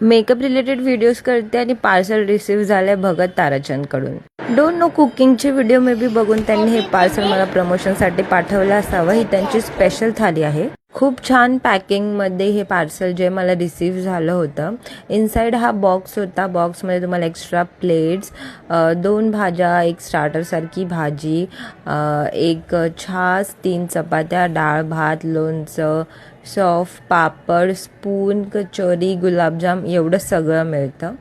Makeup related videos करते आणि parcel receive झाले भगत ताराचंदकडून. डोंट नो कुकिंगचे व्हिडिओ मे बी बघून त्यांनी हे पार्सल मला प्रमोशनसाठी पाठवलं असावं. ही त्यांची स्पेशल थाली आहे. खूप छान पॅकिंगमध्ये हे पार्सल जे मला रिसीव्ह झालं होतं. इनसाइड हा बॉक्स होता. बॉक्समध्ये तुम्हाला एक्स्ट्रा प्लेट्स, 2 भाज्या, एक स्टार्टरसारखी भाजी, एक छास, 3 चपात्या, डाळ भात, लोणचं, सॉफ्ट पापड, स्पून, कचोरी, गुलाबजाम एवढं सगळं मिळतं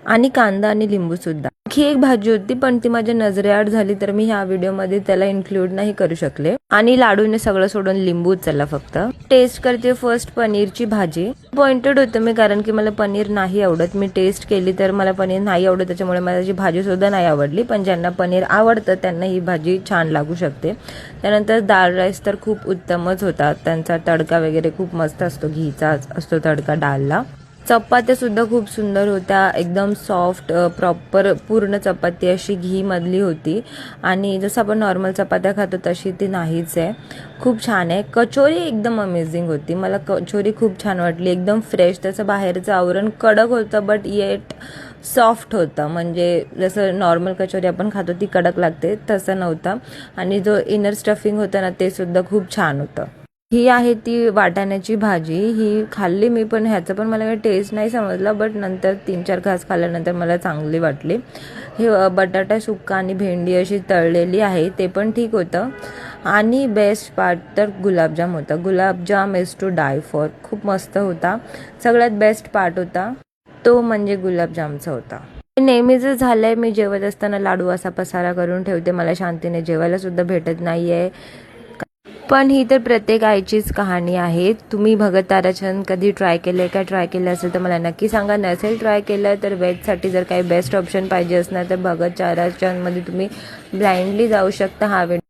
आणि कांदा आणि लिंबूसुद्धा. ही एक भाजी होती पण ती माझ्या नजरेआड झाली तर मी ह्या व्हिडिओमध्ये त्याला इन्क्लूड नाही करू शकले. आणि लाडूने सगळं सोडून लिंबू उचलला फक्त. टेस्ट करते फर्स्ट पनीरची भाजी. पॉइंटेड होतं मी कारण की मला पनीर नाही आवडत. मी टेस्ट केली तर मला पनीर नाही आवडत, त्याच्यामुळे मला त्याची भाजी सुद्धा नाही आवडली. पण ज्यांना पनीर आवडतं त्यांना ही भाजी छान लागू शकते. त्यानंतर दाल राईस तर खूप उत्तमच होता. त्यांचा तडका वगैरे खूप मस्त असतो, घीचा असतो तडका डालला. चपात्या सुद्धा खूप सुंदर होत्या, एकदम सॉफ्ट, प्रॉपर पूर्ण चपाती अशी घी मधली होती आणि जसं आपण नॉर्मल चपात्या खातो तशी ती नाहीच आहे. खूप छान आहे. कचोरी एकदम अमेझिंग होती. मला कचोरी खूप छान वाटली, एकदम फ्रेश. त्याचं बाहेरचं आवरण कडक होतं बट येट सॉफ्ट होतं. म्हणजे जसं नॉर्मल कचोरी आपण खातो ती कडक लागते तसं नव्हतं. आणि जो इनर स्टफिंग होतं ना ते सुद्धा खूप छान होतं. ही आहे ती वाटाण्याची भाजी. ही खाल्ली मी पण ह्याचं पण मला काही टेस्ट नाही समजला बट नंतर 3-4 घास खाल्ल्यानंतर मला चांगली वाटली. हे बटाटा सुक्का आणि भेंडी अशी तळलेली आहे ते पण ठीक होतं. आणि बेस्ट पार्ट तर गुलाबजाम होता. गुलाबजाम इज टू डाय फॉर. खूप मस्त होता. सगळ्यात बेस्ट पार्ट होता तो म्हणजे गुलाबजामचा होता. नेहमीच झालंय, मी जेवत असताना लाडू असा पसारा करून ठेवते. मला शांतीने जेवायला सुद्धा भेटत नाहीये. पण ही तर प्रत्येक आईचीच कहाणी आहे. तुम्ही भगत ताराचंद कधी ट्राय केले का? ट्राय केलं असेल तर मला नक्की सांगा. नसेल ट्राय केलं तर वेजसाठी जर काही बेस्ट ऑप्शन पाहिजे असणार तर भगत ताराचंदमध्ये तुम्ही ब्लाइंडली जाऊ शकता. हा व्हिडिओ